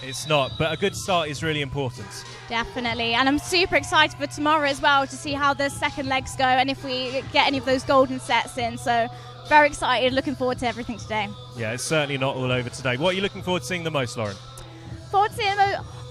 It's not, but a good start is really important. Definitely, and I'm super excited for tomorrow as well to see how the second legs go and if we get any of those golden sets in. So very excited, looking forward to everything today. Yeah, it's certainly not all over today. What are you looking forward to seeing the most, Lauren? Forward to seeing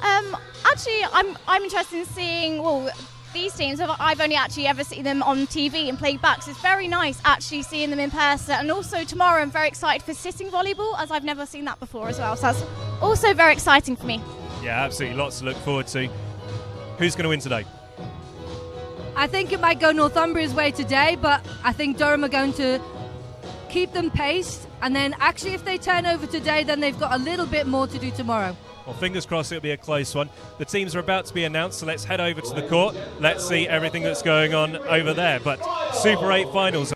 actually, I'm interested in seeing these teams. I've only actually ever seen them on TV and played back, so it's very nice actually seeing them in person. And also tomorrow I'm very excited for sitting volleyball, as I've never seen that before as well, so that's also very exciting for me. Yeah, absolutely, lots to look forward to. Who's going to win today? I think it might go Northumbria's way today, but I think Durham are going to keep them paced, and then actually if they turn over today, then they've got a little bit more to do tomorrow. Well, fingers crossed it'll be a close one. The teams are about to be announced, so let's head over to the court. Let's see everything that's going on over there. But Super 8 Finals.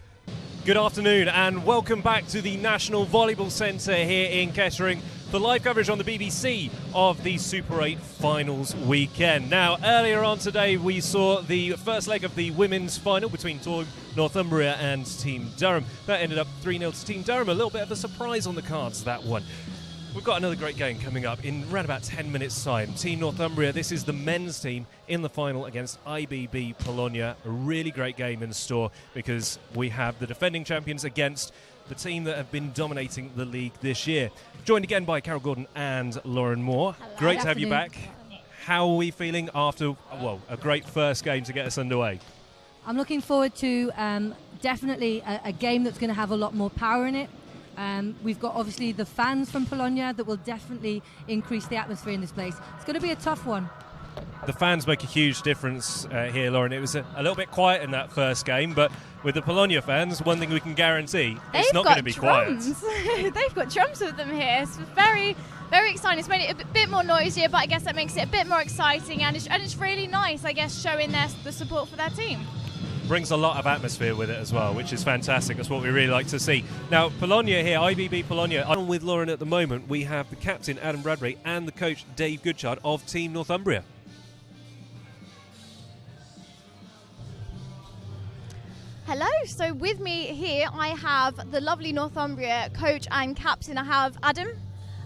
Good afternoon and welcome back to the National Volleyball Centre here in Kettering for live coverage on the BBC of the Super 8 Finals weekend. Now, earlier on today we saw the first leg of the women's final between Northumbria and Team Durham. That ended up 3-0 to Team Durham. A little bit of a surprise on the cards, that one. We've got another great game coming up in around about 10 minutes' time. Team Northumbria, this is the men's team in the final against IBB Polonia. A really great game in store because we have the defending champions against the team that have been dominating the league this year. Joined again by Carol Gordon and Lauren Moore. Hello. Great to have you back. How are we feeling after, a great first game to get us underway? I'm looking forward to definitely a game that's going to have a lot more power in it. We've got obviously the fans from Polonia that will definitely increase the atmosphere in this place. It's going to be a tough one. The fans make a huge difference here, Lauren. It was a little bit quiet in that first game, but with the Polonia fans, one thing we can guarantee, it's not going to be quiet. They've got drums with them here. It's very, very exciting. It's made it a bit more noisier, but I guess that makes it a bit more exciting, and it's really nice, I guess, showing the support for their team. Brings a lot of atmosphere with it as well, which is fantastic. That's what we really like to see. Now, Polonia here, IBB Polonia. On with Lauren at the moment, we have the captain, Adam Bradbury, and the coach, Dave Goodchart, of Team Northumbria. Hello, so with me here I have the lovely Northumbria coach and captain. I have Adam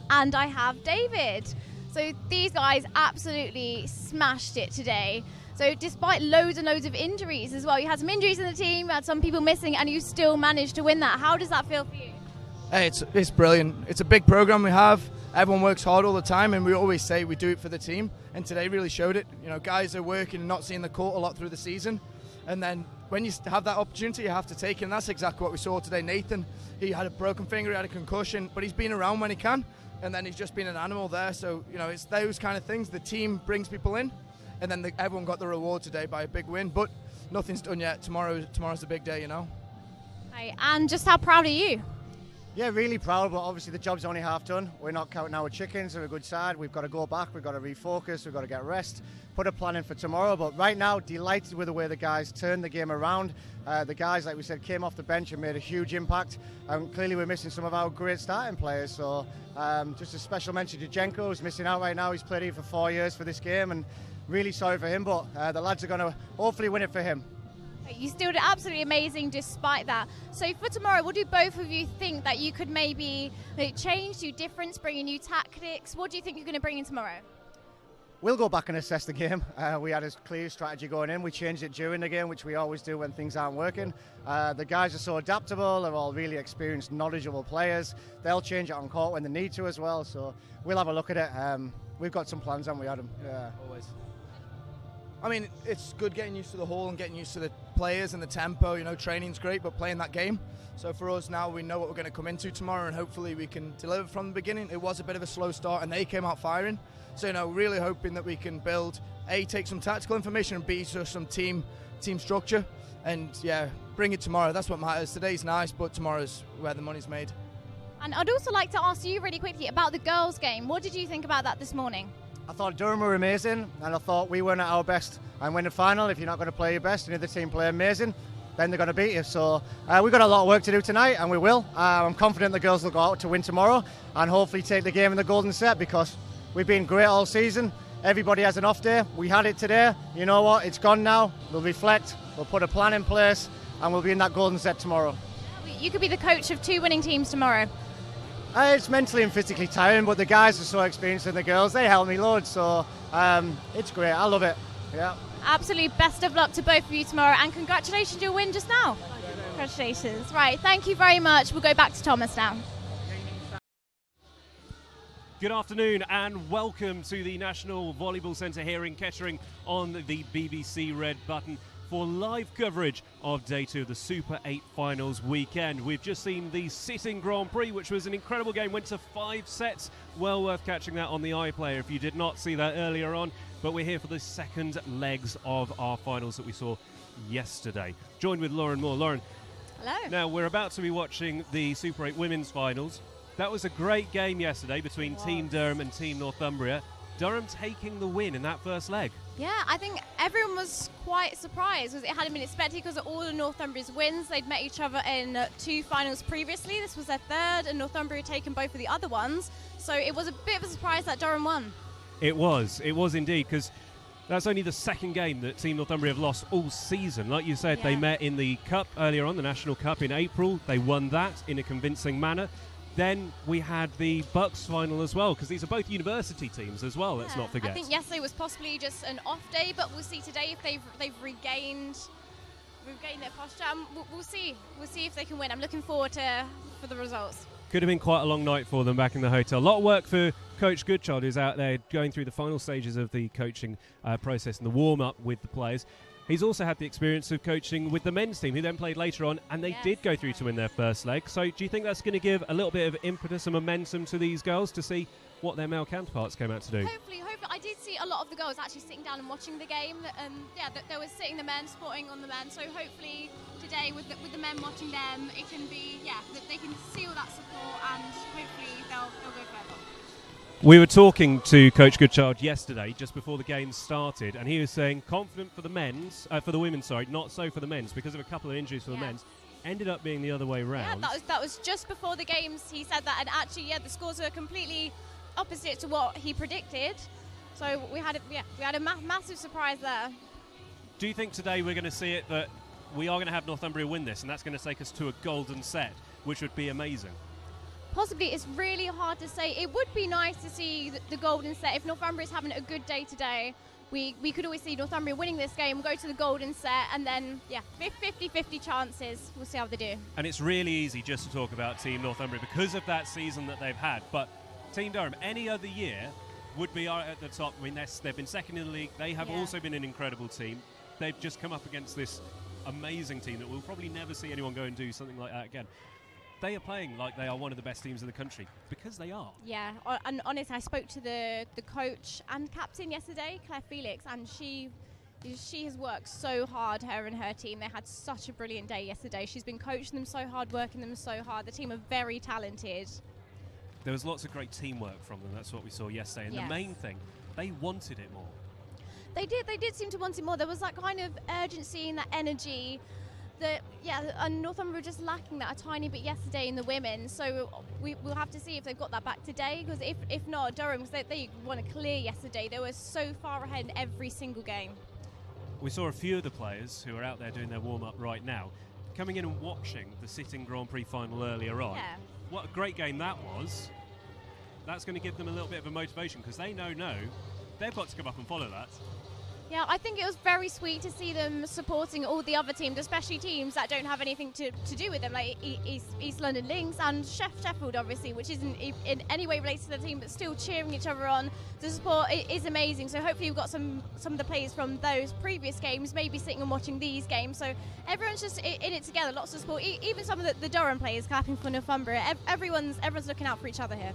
and I have David. So these guys absolutely smashed it today. So despite loads and loads of injuries as well, you had some injuries in the team, you had some people missing, and you still managed to win that. How does that feel for you? Hey, it's brilliant. It's a big program we have. Everyone works hard all the time, and we always say we do it for the team. And today really showed it. You know, guys are working and not seeing the court a lot through the season. And then when you have that opportunity, you have to take it. And that's exactly what we saw today. Nathan, he had a broken finger, he had a concussion, but he's been around when he can. And then he's just been an animal there. So, you know, it's those kind of things. The team brings people in. And then everyone got the reward today by a big win. But nothing's done yet. Tomorrow's a big day, you know. Right, and just how proud are you? Yeah, really proud, but obviously the job's only half done. We're not counting our chickens. We're a good side. We've got to go back. We've got to refocus. We've got to get rest, put a plan in for tomorrow. But right now, delighted with the way the guys turned the game around. The guys, like we said, came off the bench and made a huge impact. Clearly, we're missing some of our great starting players. So just a special mention to Jenko, who's missing out right now. He's played here for 4 years for this game, and really sorry for him. But the lads are going to hopefully win it for him. You still did absolutely amazing despite that. So for tomorrow, what do both of you think that you could maybe change, do difference, bring in new tactics? What do you think you're going to bring in tomorrow? We'll go back and assess the game. We had a clear strategy going in. We changed it during the game, which we always do when things aren't working. The guys are so adaptable. They're all really experienced, knowledgeable players. They'll change it on court when they need to as well. So we'll have a look at it. We've got some plans, haven't we, Adam? Yeah, always. I mean, it's good getting used to the hall and getting used to the players and the tempo. You know, training's great, but playing that game. So for us now, we know what we're going to come into tomorrow, and hopefully we can deliver from the beginning. It was a bit of a slow start, and they came out firing. So, you know, really hoping that we can build, A, take some tactical information, and B, just some team structure. And, yeah, bring it tomorrow. That's what matters. Today's nice, but tomorrow's where the money's made. And I'd also like to ask you really quickly about the girls' game. What did you think about that this morning? I thought Durham were amazing, and I thought we weren't at our best. And when the final, if you're not going to play your best and the other team play amazing, then they're going to beat you. So we've got a lot of work to do tonight, and we will. I'm confident the girls will go out to win tomorrow and hopefully take the game in the golden set, because we've been great all season. Everybody has an off day. We had it today. You know what? It's gone now. We'll reflect. We'll put a plan in place, and we'll be in that golden set tomorrow. You could be the coach of 2 winning teams tomorrow. It's mentally and physically tiring, but the guys are so experienced and the girls, they help me loads, so it's great. I love it. Yeah. Absolutely. Best of luck to both of you tomorrow, and congratulations on your win just now. Congratulations. Right, thank you very much. We'll go back to Thomas now. Good afternoon and welcome to the National Volleyball Centre here in Kettering on the BBC Red Button for live coverage of Day 2 of the Super 8 Finals weekend. We've just seen the sitting Grand Prix, which was an incredible game, went to 5 sets. Well worth catching that on the iPlayer if you did not see that earlier on. But we're here for the second legs of our finals that we saw yesterday. Joined with Lauren Moore. Lauren. Hello. Now, we're about to be watching the Super 8 Women's Finals. That was a great game yesterday between Team Durham and Team Northumbria. Durham taking the win in that first leg. Yeah, I think everyone was quite surprised because it hadn't been expected because of all of Northumbria's wins. They'd met each other in 2 finals previously. This was their 3rd, and Northumbria had taken both of the other ones. So it was a bit of a surprise that Durham won. It was indeed, because that's only the 2nd game that Team Northumbria have lost all season. Like you said, They met in the Cup earlier on, the National Cup in April. They won that in a convincing manner. Then we had the Bucks final as well, because these are both university teams as well, let's not forget. I think yesterday was possibly just an off day, but we'll see today if they've regained their posture. We'll see if they can win. I'm looking forward for the results. Could have been quite a long night for them back in the hotel. A lot of work for Coach Goodchild, who's out there going through the final stages of the coaching process and the warm-up with the players. He's also had the experience of coaching with the men's team, who then played later on, and they did go through to win their first leg. So do you think that's going to give a little bit of impetus and momentum to these girls to see what their male counterparts came out to do? Hopefully. I did see a lot of the girls actually sitting down and watching the game. They were sitting the men, supporting on the men. So hopefully today, with the men watching them, it can be, that they can see all that support, and hopefully they'll go further. We were talking to Coach Goodchild yesterday, just before the game started, and he was saying confident for the women, not so for the men's, because of a couple of injuries for the men's. Ended up being the other way round. Yeah, that was just before the games. He said that, and actually, the scores were completely opposite to what he predicted. So we had a massive surprise there. Do you think today we're going to see it that we are going to have Northumbria win this, and that's going to take us to a golden set, which would be amazing? Possibly. It's really hard to say. It would be nice to see the golden set. If Northumbria is having a good day today, we could always see Northumbria winning this game, go to the golden set, and then 50-50 chances. We'll see how they do. And it's really easy just to talk about Team Northumbria because of that season that they've had. But Team Durham, any other year, would be at the top. I mean, they've been second in the league. They have also been an incredible team. They've just come up against this amazing team that we'll probably never see anyone go and do something like that again. They are playing like they are one of the best teams in the country, because they are. Yeah, and honestly, I spoke to the coach and captain yesterday, Claire Felix, and she has worked so hard, her and her team. They had such a brilliant day yesterday. She's been coaching them so hard, working them so hard. The team are very talented. There was lots of great teamwork from them. That's what we saw yesterday. And the main thing, they wanted it more. They did seem to want it more. There was that kind of urgency and that energy. And Northumbria were just lacking that a tiny bit yesterday in the women, so we'll have to see if they've got that back today, because if not, Durham, because they won a clear yesterday. They were so far ahead in every single game. We saw a few of the players who are out there doing their warm-up right now, coming in and watching the sitting Grand Prix final earlier on. Yeah. What a great game that was. That's going to give them a little bit of a motivation, because they know they've got to come up and follow that. Yeah, I think it was very sweet to see them supporting all the other teams, especially teams that don't have anything to do with them, like East London Lynx and Sheffield, obviously, which isn't in any way related to the team, but still cheering each other on. The support is amazing. So hopefully we've got some of the players from those previous games maybe sitting and watching these games. So everyone's just in it together, lots of support. Even some of the Durham players clapping for Northumbria. Everyone's looking out for each other here.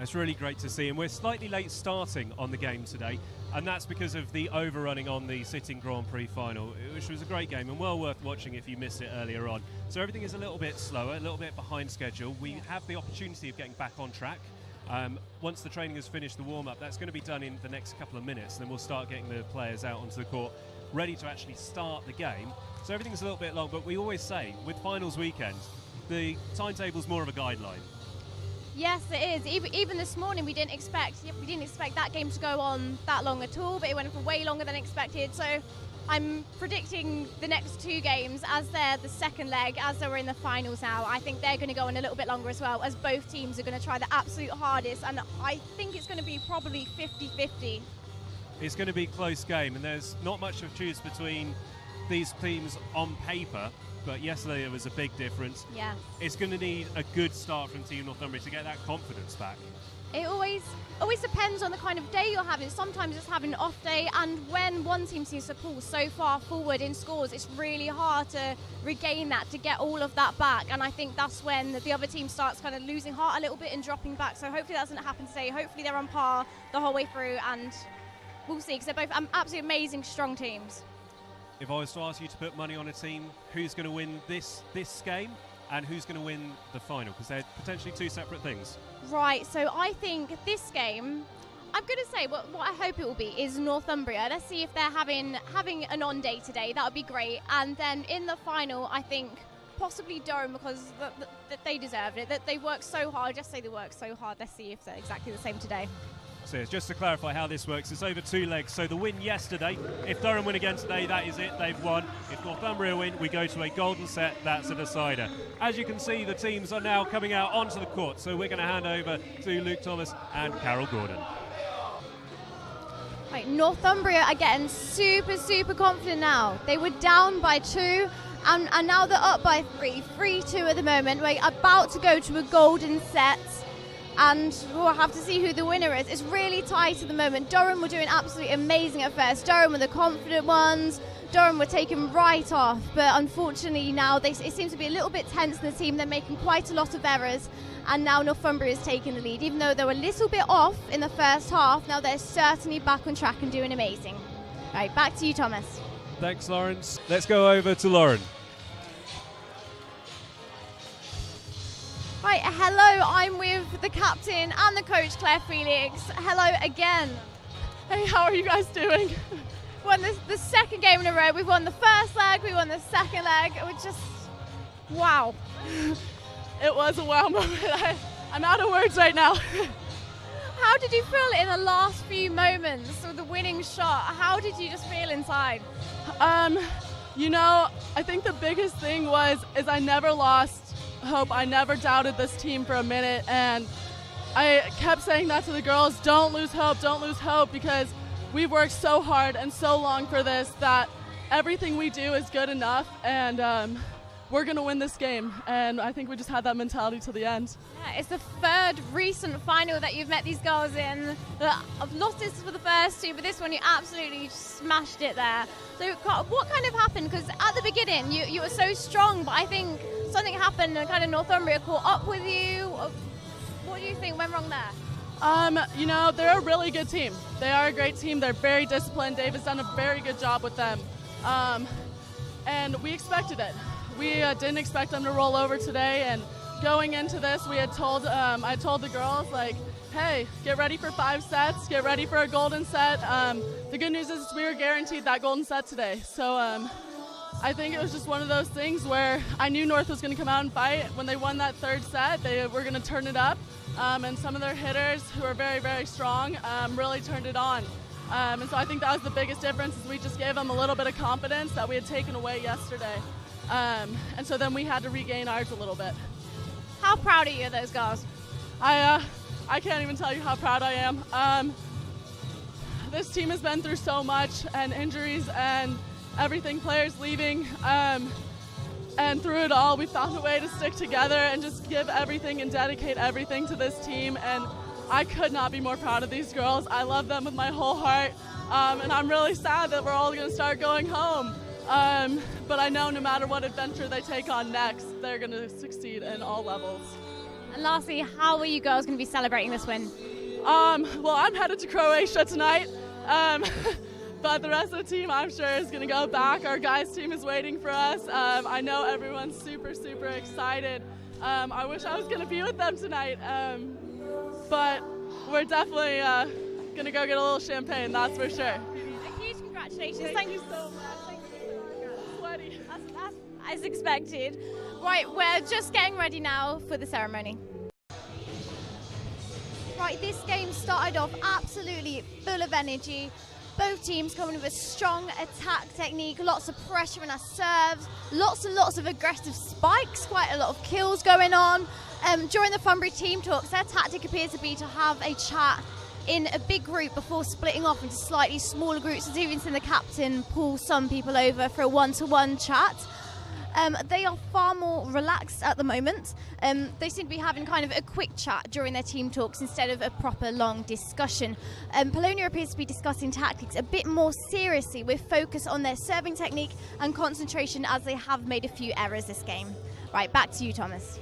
It's really great to see, and we're slightly late starting on the game today, and that's because of the overrunning on the sitting Grand Prix final, which was a great game and well worth watching if you missed it earlier on. So everything is a little bit slower, a little bit behind schedule. We have the opportunity of getting back on track. Once the training has finished, the warm-up, that's going to be done in the next couple of minutes, then we'll start getting the players out onto the court, ready to actually start the game. So everything's a little bit long, but we always say, with finals weekend, the timetable's more of a guideline. Yes, it is. Even this morning, we didn't expect that game to go on that long at all, but it went for way longer than expected. So I'm predicting the next 2 games as they're the second leg, as they were in the finals now. I think they're going to go on a little bit longer as well, as both teams are going to try the absolute hardest, and I think it's going to be probably 50-50. It's going to be a close game, and there's not much of choose between these teams on paper, but yesterday there was a big difference. Yeah. It's going to need a good start from Team Northumbria to get that confidence back. It always depends on the kind of day you're having. Sometimes it's having an off day, and when one team seems to pull so far forward in scores, it's really hard to regain that, to get all of that back. And I think that's when the other team starts kind of losing heart a little bit and dropping back. So hopefully that doesn't happen today. Hopefully they're on par the whole way through, and we'll see, because they're both absolutely amazing, strong teams. If I was to ask you to put money on a team, who's going to win this game and who's going to win the final? Because they're potentially 2 separate things. Right, so I think this game, I'm going to say what I hope it will be is Northumbria. Let's see if they're having an on day today. That would be great. And then in the final, I think possibly Durham, because they deserved it. That they worked so hard. Just say they worked so hard. Let's see if they're exactly the same today. So just to clarify how this works, it's over 2 legs. So the win yesterday, if Durham win again today, that is it, they've won. If Northumbria win, we go to a golden set, that's a decider. As you can see, the teams are now coming out onto the court, so we're going to hand over to Luke Thomas and Carol Gordon. Right, Northumbria are getting super confident now. They were down by 2, and now they're up by 3-2 at the moment. We're about to go to a golden set, and we'll have to see who the winner is. It's really tight at the moment. Durham were doing absolutely amazing at first. Durham were the confident ones. Durham were taken right off, but unfortunately now it seems to be a little bit tense in the team. They're making quite a lot of errors, and now Northumbria is taking the lead. Even though they were a little bit off in the first half, now they're certainly back on track and doing amazing. Right, back to you, Thomas. Thanks, Lawrence. Let's go over to Lauren. Right, hello, I'm with the captain and the coach, Claire Felix. Hello again. Hey, how are you guys doing? Won the second game in a row. We've won the first leg, we won the second leg. We're just, wow. It was a wow moment. I'm out of words right now. How did you feel in the last few moments with the winning shot? How did you just feel inside? You know, I think the biggest thing is I never lost hope. I never doubted this team for a minute, and I kept saying that to the girls, don't lose hope, because we've worked so hard and so long for this that everything we do is good enough, and we're going to win this game. And I think we just had that mentality to the end. Yeah, it's the third recent final that you've met these girls in. I've lost this for the first 2, but this one you absolutely smashed it there. So what kind of happened? Because at the beginning you were so strong, but I think something happened and kind of Northumbria caught up with you. What do you think went wrong there? You know, they're a really good team. They are a great team. They're very disciplined. Dave has done a very good job with them. And we expected it. We didn't expect them to roll over today. And going into this, I told the girls, like, hey, get ready for 5 sets. Get ready for a golden set. The good news is we were guaranteed that golden set today. So I think it was just one of those things where I knew North was going to come out and fight. When they won that 3rd set, they were going to turn it up. And some of their hitters, who are very, very strong, really turned it on. And so I think that was the biggest difference, is we just gave them a little bit of confidence that we had taken away yesterday. And so then we had to regain ours a little bit. How proud are you of those girls? I can't even tell you how proud I am. This team has been through so much, and injuries and everything, players leaving. And through it all, we found a way to stick together and just give everything and dedicate everything to this team. And I could not be more proud of these girls. I love them with my whole heart. And I'm really sad that we're all going to start going home. But I know no matter what adventure they take on next, they're going to succeed in all levels. And lastly, how are you girls going to be celebrating this win? Well, I'm headed to Croatia tonight. But the rest of the team, I'm sure, is going to go back. Our guys' team is waiting for us. I know everyone's super excited. I wish I was going to be with them tonight. But we're definitely going to go get a little champagne, that's for sure. A huge congratulations. Thank you so much. Thank you. I'm sweaty. That's as expected. Right, we're just getting ready now for the ceremony. Right, this game started off absolutely full of energy. Both teams coming with a strong attack technique, lots of pressure in our serves, lots and lots of aggressive spikes, quite a lot of kills going on. During the Northumbria team talks, their tactic appears to be to have a chat in a big group before splitting off into slightly smaller groups. I've even seen the captain pull some people over for a one-to-one chat. They are far more relaxed at the moment. They seem to be having kind of a quick chat during their team talks instead of a proper long discussion. Polonia appears to be discussing tactics a bit more seriously with focus on their serving technique and concentration, as they have made a few errors this game. Right, back to you, Thomas.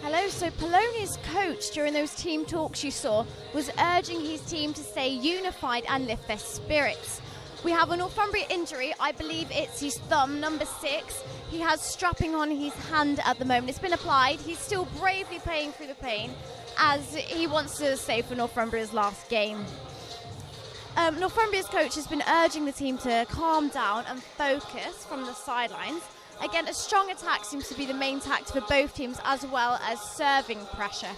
Hello, so Polonia's coach during those team talks you saw was urging his team to stay unified and lift their spirits. We have a Northumbria injury, I believe it's his thumb, number 6. He has strapping on his hand at the moment. It's been applied. He's still bravely playing through the pain as he wants to stay for Northumbria's last game. Northumbria's coach has been urging the team to calm down and focus from the sidelines. Again, a strong attack seems to be the main tactic for both teams, as well as serving pressure.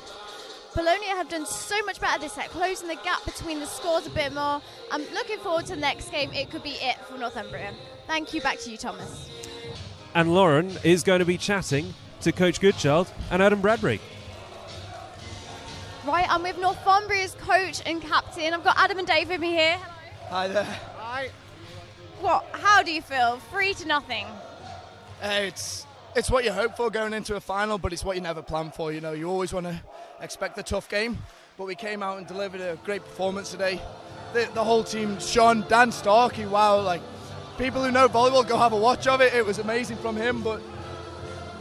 Polonia have done so much better this set, closing the gap between the scores a bit more. I'm looking forward to the next game. It could be it for Northumbria. Thank you. Back to you, Thomas. And Lauren is going to be chatting to Coach Goodchild and Adam Bradbury. Right, I'm with Northumbria's coach and captain. I've got Adam and Dave with me here. Hi there. Hi. How do you feel? 3-0. It's what you hope for going into a final, but it's what you never plan for. You know, you always want to expect a tough game, but we came out and delivered a great performance today. The whole team shone. Dan Starkey, wow, like, people who know volleyball, go have a watch of it. It was amazing from him, but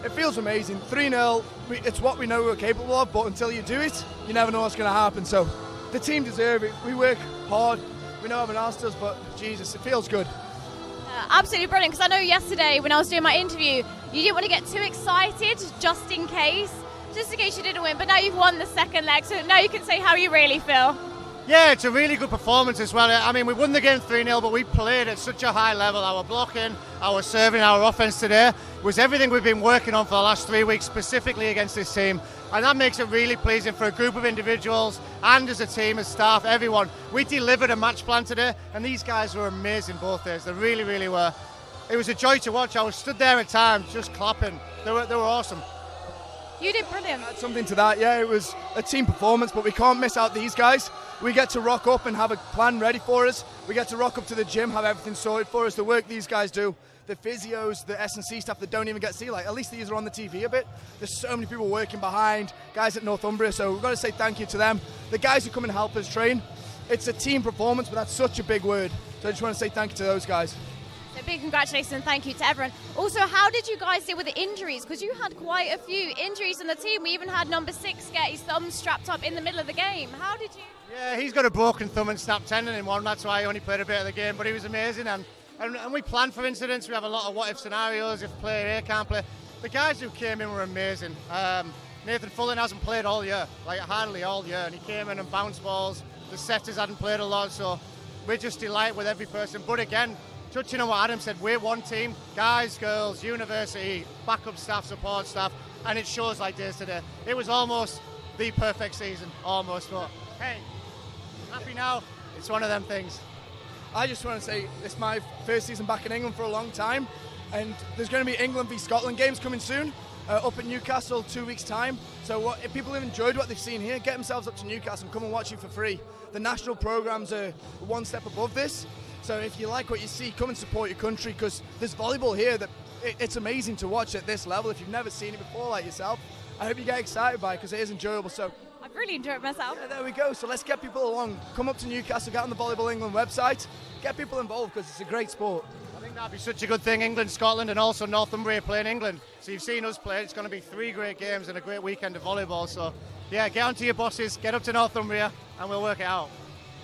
it feels amazing. 3-0, it's what we know we're capable of, but until you do it, you never know what's going to happen. So the team deserve it. We work hard. We know everyone else does, but Jesus, it feels good. Absolutely brilliant, because I know yesterday when I was doing my interview, you didn't want to get too excited just in case you didn't win, but now you've won the second leg, so now you can say how you really feel. Yeah, it's a really good performance as well. I mean, we won the game 3-0, but we played at such a high level. Our blocking, our serving, our offense today was everything we've been working on for the last 3 weeks, specifically against this team. And that makes it really pleasing for a group of individuals and as a team, as staff, everyone. We delivered a match plan today, and these guys were amazing both days. They really, really were. It was a joy to watch. I was stood there at times just clapping. They were awesome. You did brilliant. Add something to that, yeah, it was a team performance, but we can't miss out these guys. We get to rock up and have a plan ready for us. We get to rock up to the gym, have everything sorted for us. The work these guys do, the physios, the S&C stuff that don't even get to see, like, at least these are on the TV a bit. There's so many people working behind, guys at Northumbria, so we've got to say thank you to them. The guys who come and help us train, it's a team performance, but that's such a big word. So I just want to say thank you to those guys. So big congratulations and thank you to everyone. Also, how did you guys deal with the injuries? Because you had quite a few injuries on the team. We even had number 6 get his thumb strapped up in the middle of the game. How did you? Yeah, he's got a broken thumb and snapped tendon in one. That's why he only played a bit of the game, but he was amazing. And we plan for incidents. We have a lot of what-if scenarios if player A can't play. The guys who came in were amazing. Nathan Fullen hasn't played all year, like hardly all year, and he came in and bounced balls. The setters hadn't played a lot, so we're just delighted with every person. But again, touching on what Adam said, we're one team, guys, girls, university, backup staff, support staff, and it shows like this today. It was almost the perfect season, almost, but hey, happy now, it's one of them things. I just want to say it's my first season back in England for a long time, and there's going to be England v Scotland games coming soon, up at Newcastle 2 weeks time. So if people have enjoyed what they've seen here, get themselves up to Newcastle and come and watch it for free. The national programmes are one step above this. So if you like what you see, come and support your country, because there's volleyball here that it's amazing to watch at this level. If you've never seen it before like yourself, I hope you get excited by it because it is enjoyable. So I've really enjoyed myself. Yeah, there we go. So let's get people along. Come up to Newcastle, get on the Volleyball England website, get people involved because it's a great sport. I think that'd be such a good thing. England, Scotland, and also Northumbria playing England. So you've seen us play. It's going to be 3 great games and a great weekend of volleyball. So yeah, get onto your buses, get up to Northumbria, and we'll work it out.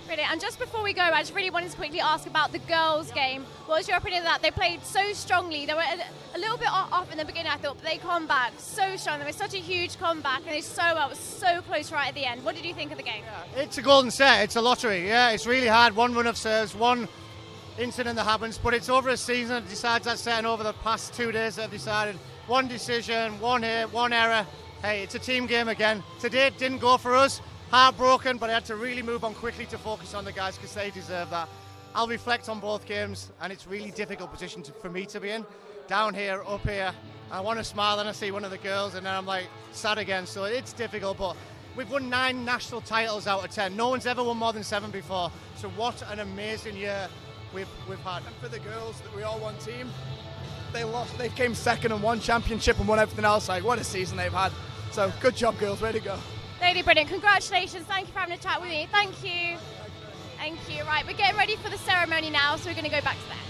Brilliant. And just before we go, I just really wanted to quickly ask about the girls' game. What was your opinion of that? They played so strongly. They were a little bit off in the beginning, I thought, but they come back so strong. They were such a huge comeback, and it was so close right at the end. What did you think of the game? Yeah, it's a golden set. It's a lottery. Yeah, it's really hard. One run of serves, one incident that happens, but it's over a season that decides that set, and over the past 2 days that have decided one decision, one hit, one error. Hey, it's a team game again. Today it didn't go for us, heartbroken, but I had to really move on quickly to focus on the guys because they deserve that. I'll reflect on both games, and it's really difficult position for me to be in. Down here, up here, I want to smile and I see one of the girls, and then I'm like sad again. So it's difficult, but we've won 9 national titles out of 10. No one's ever won more than 7 before. So what an amazing year we've had. And for the girls, that we all one team. They lost. They came second and won championship and won everything else. Like, what a season they've had. So good job, girls. Way to go. Really brilliant. Congratulations. Thank you for having a chat with me. Thank you. Thank you. Right, we're getting ready for the ceremony now, so we're going to go back to there.